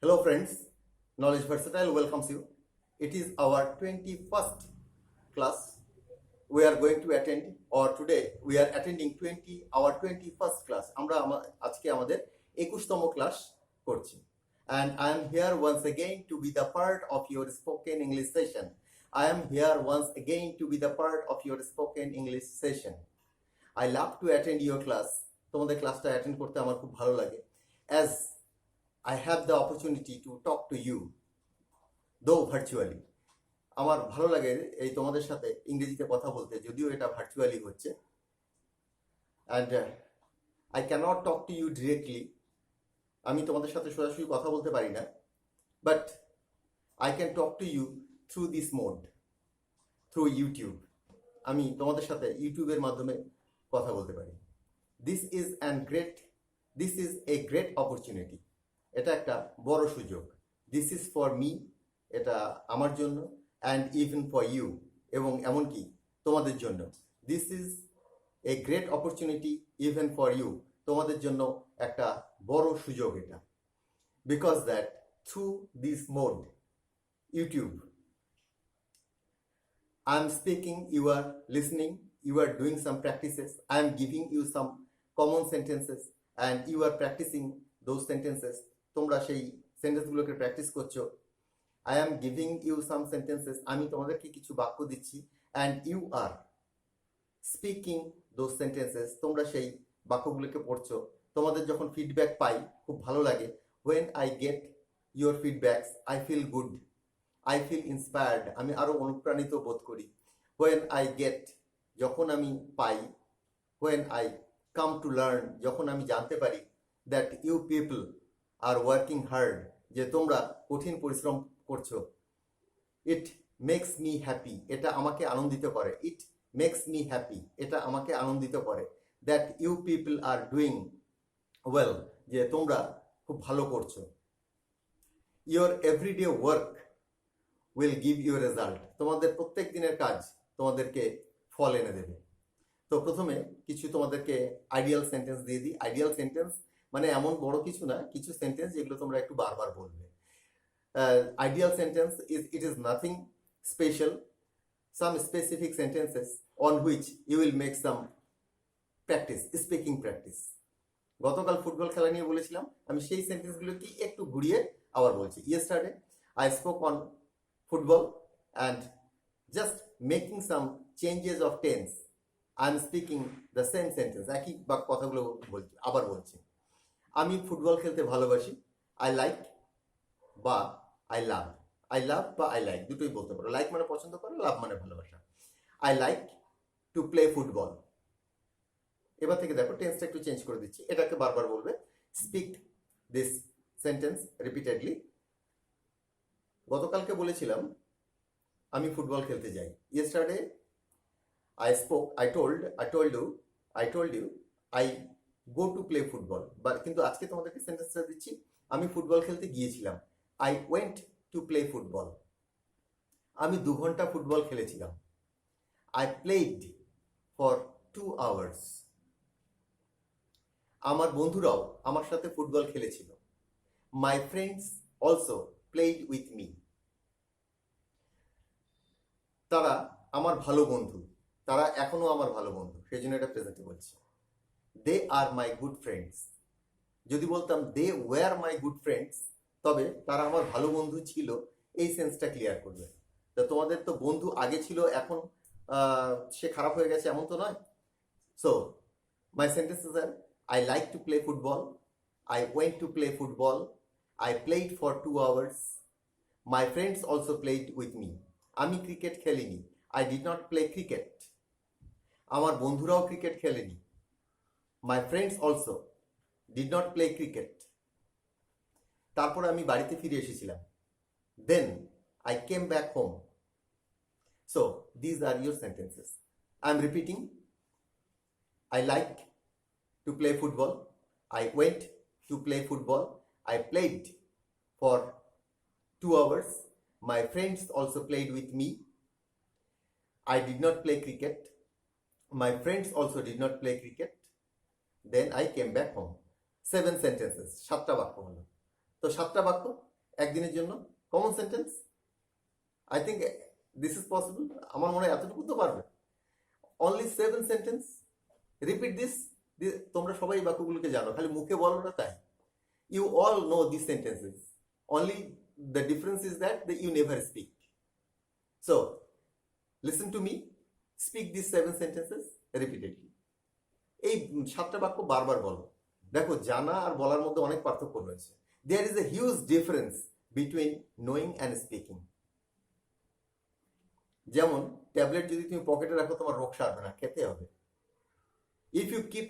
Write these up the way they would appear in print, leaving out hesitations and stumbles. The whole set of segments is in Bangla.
Hello friends, Knowledge Versatile welcomes you. It is our 21st class we are going to attend, or today we are attending our 21st class. আমরা আজকে আমাদের 21তম ক্লাস করছি। And I am here once again to be the part of your spoken English session. I am here once again to be the part of your spoken English session. I love to attend your class. তোমাদের ক্লাসটা অ্যাটেন্ড করতে আমার খুব ভালো লাগে। As I have the opportunity to talk to you, though virtually. আমার ভালো লাগে এই তোমাদের সাথে ইংরেজিতে কথা বলতে, যদিও এটা ভার্চুয়ালি হচ্ছে। And I cannot talk to you directly. আমি তোমাদের সাথে সরাসরি কথা বলতে পারি না, but I can talk to you through this mode, through YouTube. আমি তোমাদের সাথে ইউটিউবের মাধ্যমে কথা বলতে পারি। This is a great opportunity. এটা একটা বড় সুযোগ। দিস ইজ ফর মি, এটা আমার জন্য, অ্যান্ড ইভেন ফর ইউ, এবং এমনকি তোমাদের জন্য। This is a great opportunity even for you, তোমাদের জন্য একটা বড় সুযোগ এটা। Because that through this mode, YouTube, I am speaking, you are listening, you are doing some practices, I am giving you some common sentences and you are practicing those sentences. তোমরা সেই সেন্টেন্সগুলোকে প্র্যাকটিস করছো। I am giving you some sentences, আমি তোমাদেরকে কিছু বাক্য দিচ্ছি, and you are speaking those sentences, তোমরা সেই বাক্যগুলোকে পড়ছো। তোমাদের যখন ফিডব্যাক পাই খুব ভালো লাগে। When I get your feedbacks I feel good, I feel inspired, আমি আরও অনুপ্রাণিত বোধ করি। হোয়েন আই গেট, যখন আমি পাই। When I come to learn, যখন আমি জানতে পারি that you people are working hard, যে তোমরা কঠিন পরিশ্রম করছো। ইট মেক্স মি হ্যাপি, এটা আমাকে আনন্দিত করে। ইট মেক্স মি হ্যাপি, এটা আমাকে আনন্দিত করে। That you people are doing well, যে তোমরা খুব ভালো করছো। Your everyday work will give you result, তোমাদের প্রত্যেক দিনের কাজ তোমাদেরকে ফল এনে দেবে। তো প্রথমে কিছু তোমাদেরকে আইডিয়াল সেন্টেন্স দিয়ে দিই। আইডিয়াল সেন্টেন্স মানে এমন বড় কিছু না, কিছু সেন্টেন্স যেগুলো তোমরা একটু বারবার বলবে। Ideal sentence it is nothing special, some specific sentences on which you will make some practice, speaking practice. গতকাল ফুটবল খেলা নিয়ে বলেছিলাম, আমি সেই সেন্টেন্সগুলোকে একটু ঘুরিয়ে আবার বলছি। Yesterday I spoke on football and just making some changes of tense I am speaking the same sentence, একই বা কথাগুলো বলছি, আবার বলছি। আমি ফুটবল খেলতে ভালোবাসি, আই লাইক বা আই লাভ। আই লাভ বা আই লাইক দুটোই বলতে পারো। লাইক মানে পছন্দ করো, লাভ মানে ভালোবাসা। I like to play football. এবার থেকে দেখো টেন্সটা একটু চেঞ্জ করে দিচ্ছি, এটাকে বারবার বলবে। Speak this sentence repeatedly. গতকালকে বলেছিলাম আমি ফুটবল খেলতে যাই। Yesterday I spoke, I told you, I go to play football. But কিন্তু আজকে তোমাদেরকে সেন্টেন্সটা দিচ্ছি, আমি ফুটবল খেলতে গিয়েছিলাম। I went to play football. আমি 2 ঘন্টা ফুটবল খেলেছিলাম। I played for 2 hours. আমার বন্ধুরাও আমার সাথে ফুটবল খেলেছিল। My friends also played with me. তারা আমার ভালো বন্ধু, তারা এখনো আমার ভালো বন্ধু, সেই জন্য এটা প্রেজেন্টে বলছি। They are my good friends. যদি বলতাম they were my good friends, তবে তারা আমার ভালো বন্ধু ছিল, এই সেন্সটা ক্লিয়ার করবে। তো তোমাদের তো বন্ধু আগে ছিল, এখন সে খারাপ হয়ে গেছে এমন তো নয়। So my sentences are I like to play football, I went to play football, I played for 2 hours, my friends also played with me. আমি ক্রিকেট খেলিনি, I did not play cricket. আমার বন্ধুরাও ক্রিকেট খেলেনি, my friends also did not play cricket. তারপর আমি বাড়িতে ফিরে এসেছিলাম। Then I came back home. So these are your sentences. I am repeating. I like to play football, I went to play football, I played for 2 hours, my friends also played with me, I did not play cricket, my friends also did not play cricket, then I came back home. 7 sentences, 7টা বাক্য হলো। তো 7টা বাক্য একদিনের জন্য common sentence, I think this is possible. আমার মনে হয় এতটুকু তো পারবে। Only 7 sentence, repeat this. তোমরা সবাই এই বাক্যগুলোকে জানো, খালি মুখে বলো না তাই। You all know this sentences, only the difference is that you never speak. So listen to me, speak this 7 sentences repeatedly. এই 7টা বাক্য বারবার বলো। দেখো, জানা আর বলার মধ্যে অনেক পার্থক্য রয়েছে। There is a huge difference between knowing and speaking. যেমন ট্যাবলেট যদি তুমি পকেটে রাখো, তোমার রোগ সারবে না, খেতে হবে। If you keep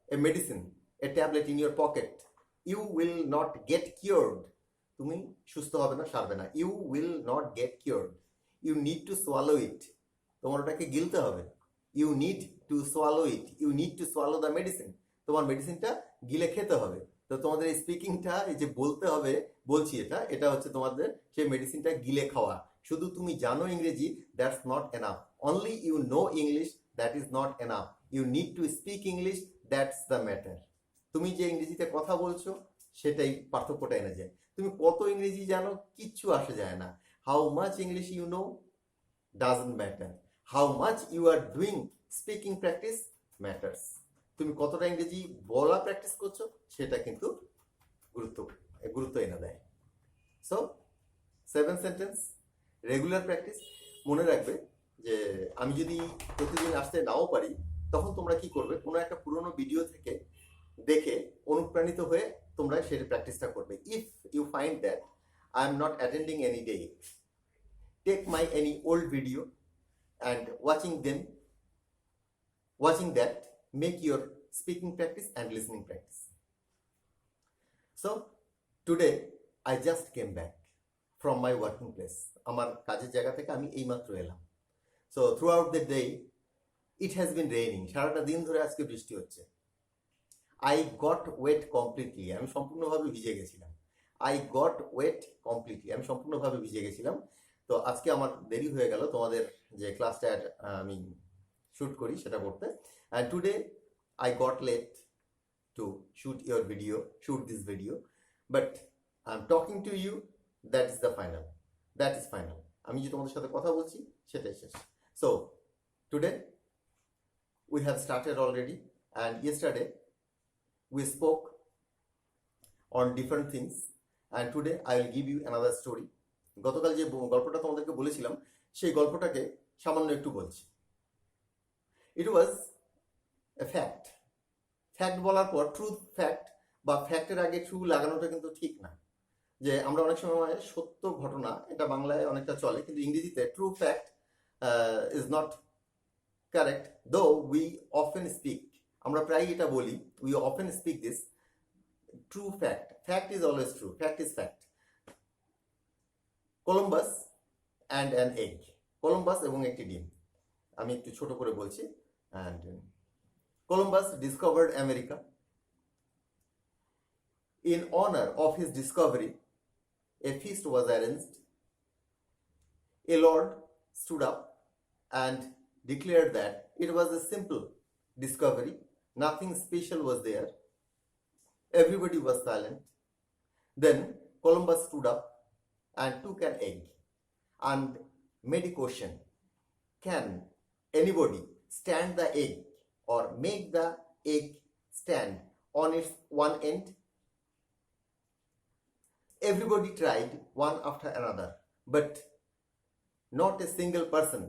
a medicine, a tablet in your pocket, you will not get cured. তুমি সুস্থ হবে না, সারবে না। You will not get cured, you need to swallow it. তোমার ওটাকে গিলতে হবে। You need to swallow it, you need to swallow the medicine. তোমার মেডিসিনটা গিলে খেতে হবে। তো তোমাদের এই স্পিকিংটা, এই যে বলতে হবে, বলছি এটা হচ্ছে তোমাদের সেই মেডিসিনটা গিলে খাওয়া। শুধু তুমি জানো ইংরেজি, that's not enough. Only you know English, that is not enough. You need to speak English, that's the matter. তুমি যে ইংরেজিতে কথা বলছো, সেটাই পার্থক্যটা এনে যায়। তুমি কত ইংরেজি জানো, কিচ্ছু আসে যায় না। How much English you know doesn't matter, how much you are doing speaking practice matters. তুমি কতটা ইংরেজি বলা প্র্যাকটিস করছো, সেটা কিন্তু গুরুত্ব এনে দেয়। So 7 sentence, regular practice. মনে রাখবে যে আমি যদি প্রতিদিন আসতে নাও পারি, তখন তোমরা কি করবে, কোনো একটা পুরোনো ভিডিও থেকে দেখে অনুপ্রাণিত হয়ে তোমরা সেটা প্র্যাকটিসটা করবে। If you find that I am not attending any day, take my any old video and watching that make your speaking practice and listening practice. So today I just came back from my working place. আমার কাজের জায়গা থেকে আমি এইমাত্র এলাম। So throughout the day it has been raining. সারাটা দিন ধরে আজকে বৃষ্টি হচ্ছে। I got wet completely. আমি সম্পূর্ণভাবে ভিজে গেছিলাম। I got wet completely. আমি সম্পূর্ণভাবে ভিজে গেছিলাম। তো আজকে আমার দেরি হয়ে গেল তোমাদের যে ক্লাসটা আমি শুট করি সেটা করতে। And today I got late to shoot this video, but I am talking to you, that is the final, that is final. আমি যে তোমাদের সাথে কথা বলছি সেটাই শেষ। So today we have started already, and yesterday we spoke on different things, and today I will give you another story. গতকাল যে গল্পটা তোমাদেরকে বলেছিলাম, সেই গল্পটাকে সামান্য একটু বলছি। ইট ওয়াজ এ ফ্যাক্ট। ফ্যাক্ট বলার পর ট্রুথ ফ্যাক্ট বা ফ্যাক্টের আগে ট্রু লাগানোটা কিন্তু ঠিক না। যে আমরা অনেক সময় সত্য ঘটনা, এটা বাংলায় অনেকটা চলে, কিন্তু ইংরেজিতে true fact is not correct, though we often speak, আমরা প্রায়ই এটা বলি, we often speak this true fact. Fact is always true, fact is fact. Columbus and an egg, Columbus এবং একটি ডিম। আমি একটু ছোট করে বলছি। And Columbus discovered America. In honor of his discovery, a feast was arranged. A lord stood up and declared that it was a simple discovery, nothing special was there. Everybody was silent. Then Columbus stood up and took an egg and made a question: can anybody stand the egg or make the egg stand on its one end? Everybody tried one after another, but not a single person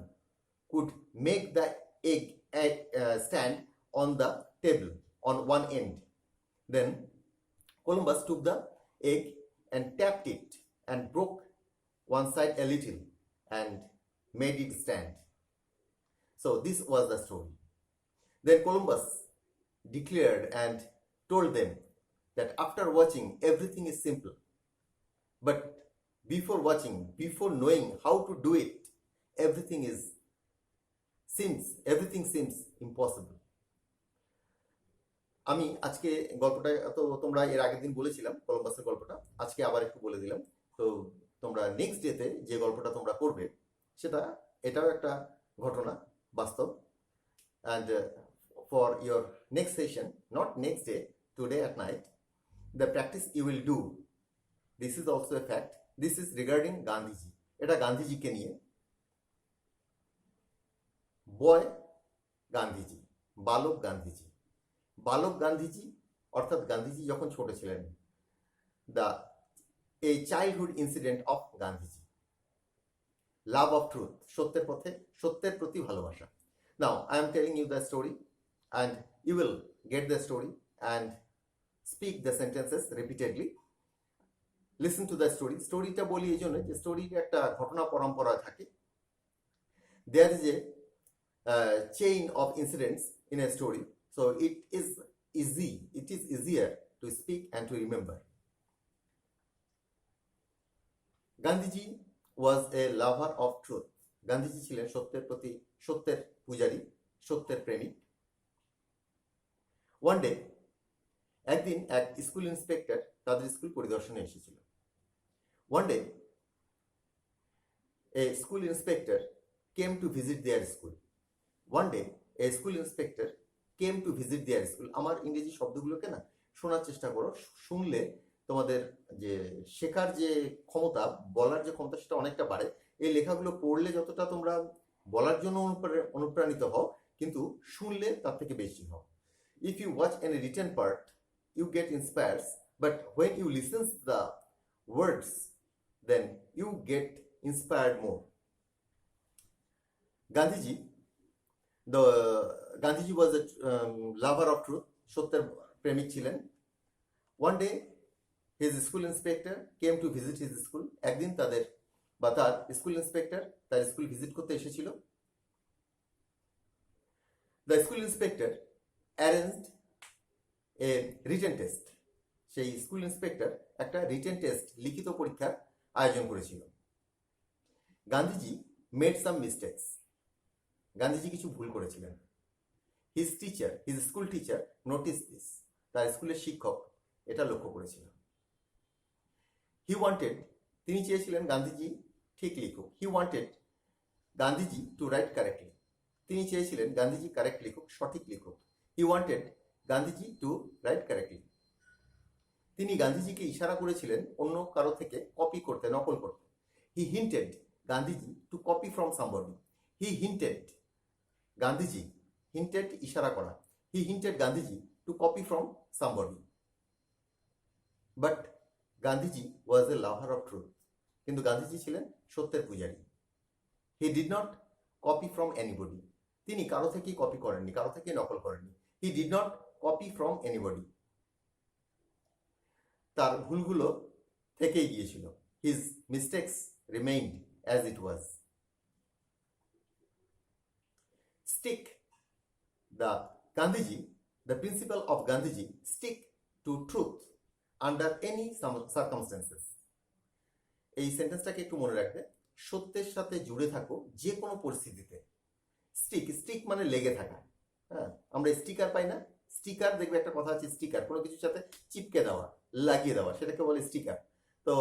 could make the egg stand on the table on one end. Then Columbus took the egg and tapped it and broke one side a little and made it stand. So this was the story. Then Columbus declared and told them that after watching, everything is simple. But before watching, before knowing how to do it, everything seems impossible. আমি আজকে গল্পটা তো তোমরা এর আগের দিন বলেছিলাম, কলম্বাসের গল্পটা আজকে আবার একটু বলে দিলাম। তো তোমরা নেক্সট ডেতে যে গল্পটা তোমরা করবে, এটাও একটা ঘটনা, বাস্তব। And for your next session, not next day, today at night, the practice you will do, this is also a fact, this is regarding Gandhiji. এটা গান্ধীজিকে নিয়ে। বয় গান্ধীজি, বালক গান্ধীজি। বালক গান্ধীজি অর্থাৎ গান্ধীজি যখন ছোট ছিলেন, the a childhood incident of Gandhiji. Love of truth, সত্যের পথে, সত্যের প্রতি ভালোবাসা। Now I am telling you the story and you will get the story and speak the sentences repeatedly. Listen to the story. স্টোরিটা বলি এই জন্য যে স্টোরির একটা ঘটনা পরম্পরা থাকে। There is a chain of incidents in a story, so it is easier to speak and to remember. Gandhiji was a lover of truth. Gandhiji ছিলেন সত্যের প্রতি, সত্যের পূজারী, সত্যের প্রেমিক। ওয়ান ডে, একদিন এক স্কুল ইন্সপেক্টর তাদের স্কুল পরিদর্শনে এসেছিল। One day a school inspector came to visit their school. One day, a school inspector came to visit their school. আমার ইংরেজি শব্দগুলোকে না শোনার চেষ্টা করো, শুনলে তোমাদের যে শেখার যে ক্ষমতা, বলার যে ক্ষমতা, সেটা অনেকটা বাড়ে। এই লেখাগুলো পড়লে যতটা তোমরা বলার জন্য অনুপ্রাণিত হও, কিন্তু শুনলে তার থেকে বেশি হও। If you watch any written part, you get inspired, but when you listen to the words, then you get inspired more. Gandhiji was a lover of truth, সত্যের প্রেমিক ছিলেন। One day, his school inspector came to visit his school. একদিন তার স্কুল ইন্সপেক্টর তার স্কুল ভিজিট করতে এসেছিল। The school inspector arranged a written test. সেই স্কুল ইন্সপেক্টর একটা রিটেন টেস্ট, লিখিত পরীক্ষার আয়োজন করেছিল। গান্ধীজি মেড সাম মিস্টেক্স। গান্ধীজি কিছু ভুল করেছিলেন। His school teacher notice this. তার স্কুলের শিক্ষক এটা লক্ষ্য করেছিল। তিনি চেয়েছিলেন গান্ধীজি ঠিক লিখুক। He wanted Gandhiji to write correctly. তিনি চেয়েছিলেন গান্ধীজি কারেক্ট লিখুক, সঠিক লিখুক। He wanted Gandhiji to write correctly. তিনি গান্ধীজিকে ইশারা করেছিলেন অন্য কারো থেকে কপি করতে, নকল করতে। He hinted Gandhiji to copy from somebody. He hinted Gandhiji, hinted ইশারা করা। He hinted Gandhiji to copy from somebody. But Gandhiji was a lover of truth. কিন্তু গান্ধীজি ছিলেন সত্যের পূজারী। He did not copy from anybody. তিনি কারো থেকেই কপি করেননি, কারো থেকে নকল করেননি। He did not copy from anybody. তার ভুলগুলো থেকেই গিয়েছিল। His mistakes remained as it was. Stick the principle of Gandhiji, stick to truth under any circumstances. এই সেন্টেন্সটাকে একটু মনে রাখবে। সত্যের সাথে জুড়ে থাকো যে কোনো পরিস্থিতিতে। স্টিক মানে লেগে থাকা। হ্যাঁ, আমরা স্টিকার পাই না? স্টিকার, দেখবে একটা কথা আছে, স্টিকার কোনো কিছুর সাথে চিপকে দেওয়া, লাগিয়ে দেওয়া, সেটাকে বলে স্টিকার। তো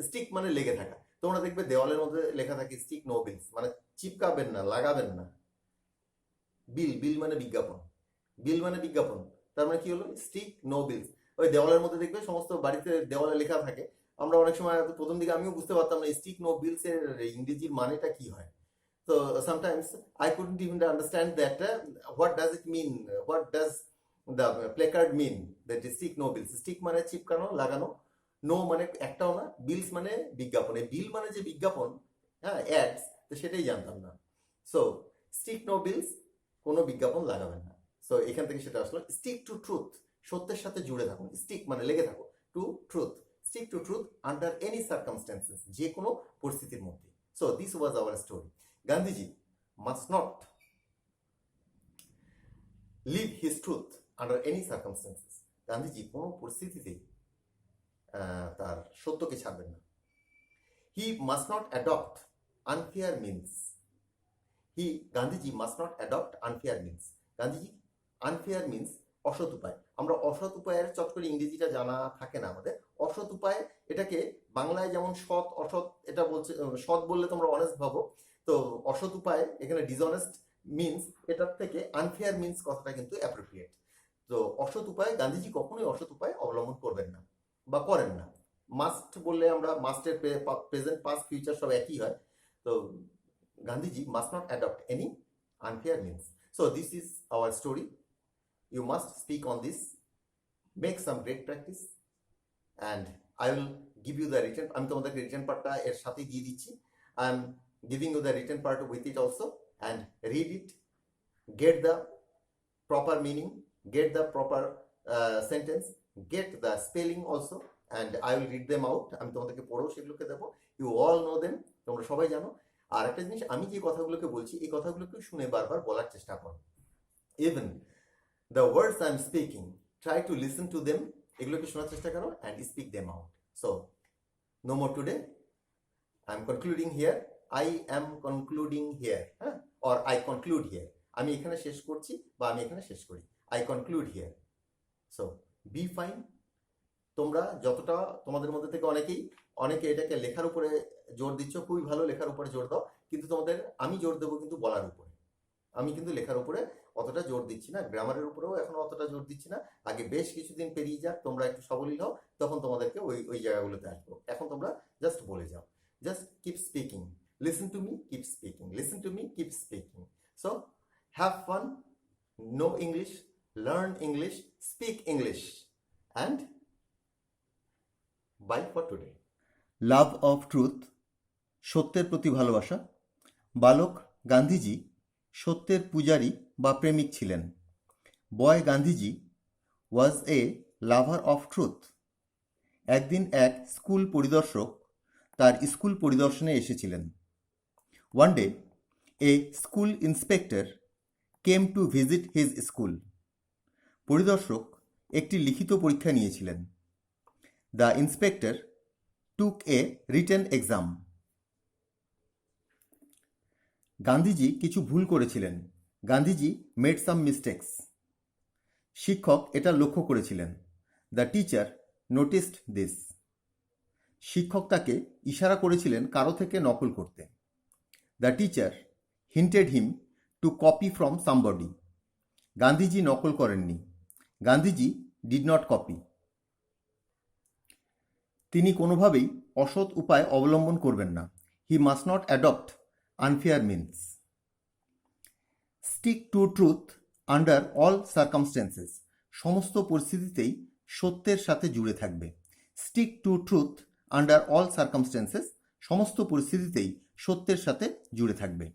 স্টিক মানে লেগে থাকা। তোমরা দেখবে দেওয়ালের মধ্যে লেখা থাকে স্টিক নো বিলস, মানে চিপকাবেন না, লাগাবেন না। বিল মানে বিজ্ঞাপন। বিল মানে বিজ্ঞাপন, তার মানে কি হলো? স্টিক নো বিলস। ওই দেওয়ালের মধ্যে দেখবে সমস্ত বাড়িতে দেওয়ালে লেখা থাকে। আমরা অনেক সময় প্রথম দিকে আমিও বুঝতে পারতাম না স্টিক নো বিলস এর ইংরেজির মানেটা কি হয়। তো sometimes I couldn't even understand that what does it mean, what does the placard mean, that stick no bills. Stick মানে চিপকানো, লাগানো, নো মানে একটাও না, বিলস মানে বিজ্ঞাপন। বিল মানে যে বিজ্ঞাপন, হ্যাঁ, অ্যাডস, তো সেটাই জানতাম না। সো স্টিক নো বিলস, কোনো বিজ্ঞাপন লাগাবেন না। সো এখান থেকে সেটা আসলো। স্টিক টু ট্রুথ, সত্যের সাথে জুড়ে থাকুন। স্টিক মানে লেগে থাকো, to truth, stick to truth under any circumstances, যে কোনো পরিস্থিতির মধ্যে। So this was our story. Gandhiji must not leave his truth under any circumstances. Gandhiji কোনো পরিস্থিতিতেই তার সত্যকে ছাড়বেন না। He must not adopt unfair means. Gandhiji must not adopt unfair means. Gandhiji, unfair means অসৎ উপায়। আমরা অসৎ উপায়ের চট করে ইংরেজিটা জানা থাকে না আমাদের। অসৎ উপায়, এটাকে বাংলায় যেমন সৎ, অসৎ, এটা বলছে, সৎ বললে তোমরা অনেস্ট ভাবো, তো অসৎ উপায় এখানে ডিসঅনেস্ট মিনস, এটার থেকে আনফেয়ার মিনস কথাটা কিন্তু অ্যাপ্রোপ্রিয়েট। তো অসৎ উপায়, গান্ধীজি কখনোই অসৎ উপায় অবলম্বন করবেন না বা করেন না। মাস্ট বললে আমরা মাস্টের প্রেজেন্ট পাস্ট ফিউচার সব একই হয়। তো Gandhiji must not adopt any unfair means. So this is our story. You must speak on this, make some great practice, and I will give you the written. আমি তোমাদেরকে রিটেন পার্টটা এর সাথে দিয়ে দিচ্ছি। I am giving you the written part with it also, and read it, get the proper meaning, get the proper sentence, get the spelling also, and I will read them out. আমি তোমাদেরকে পড়েও সেগুলোকে দেবো। You all know them, তোমরা সবাই জানো। আর একটা জিনিস, আমি যে কথাগুলোকে বলছি এই কথাগুলোকে শুনে বারবার বলার চেষ্টা করো। Even the words I am speaking, try to listen to them, এগুলোকে শোনার চেষ্টা করো and speak them out. So no more today. I am concluding here. I am concluding here, or I conclude here. আমি এখানে শেষ করছি বা আমি এখানে শেষ করি। I conclude here. So be fine. তোমরা যতটা তোমাদের মধ্যে থেকে অনেকে এটাকে লেখার উপরে জোর দিচ্ছ, খুবই ভালো, লেখার উপরে জোর দাও, কিন্তু তোমাদের আমি জোর দেবো কিন্তু বলার উপরে। আমি কিন্তু লেখার উপরে অতটা জোর দিচ্ছি না, গ্রামারের উপরেও এখন অতটা জোর দিচ্ছি না। আগে বেশ কিছুদিন পেরিয়ে যাক, তোমরা একটু সবলীল হও, তখন তোমাদেরকে ওই জায়গাগুলোতে আসবো। এখন তোমরা জাস্ট বলে যাও, just keep speaking, listen to me, keep speaking, listen to me, keep speaking. So have fun, know English, learn English, speak English, and bye for today. Love of truth, সত্যের প্রতি ভালোবাসা। বালক গান্ধীজি সত্যের পূজারী বা প্রেমিক ছিলেন। বয় Gandhiji was a lover of truth. একদিন এক স্কুল পরিদর্শক তার স্কুল পরিদর্শনে এসেছিলেন। One day A school inspector came to visit his school. পরিদর্শক একটি লিখিত পরীক্ষা নিয়েছিলেন। The inspector took A written exam. Gandhiji কিছু ভুল করেছিলেন। গান্ধীজি মেড সাম মিস্টেক্স। শিক্ষক এটা লক্ষ্য করেছিলেন। The teacher noticed this. শিক্ষক তাকে ইশারা করেছিলেন কারো থেকে নকল করতে। The teacher hinted him to copy from somebody. Gandhiji নকল করেননি। Gandhiji did not copy. তিনি কোনোভাবেই অসৎ উপায় অবলম্বন করবেন না। He must not adopt unfair means. Stick to truth under all circumstances. সমস্ত পরিস্থিতিতেই সত্যের সাথে জুড়ে থাকবে। Stick to truth under all circumstances, সমস্ত পরিস্থিতিতেই সত্যের সাথে জুড়ে থাকবে।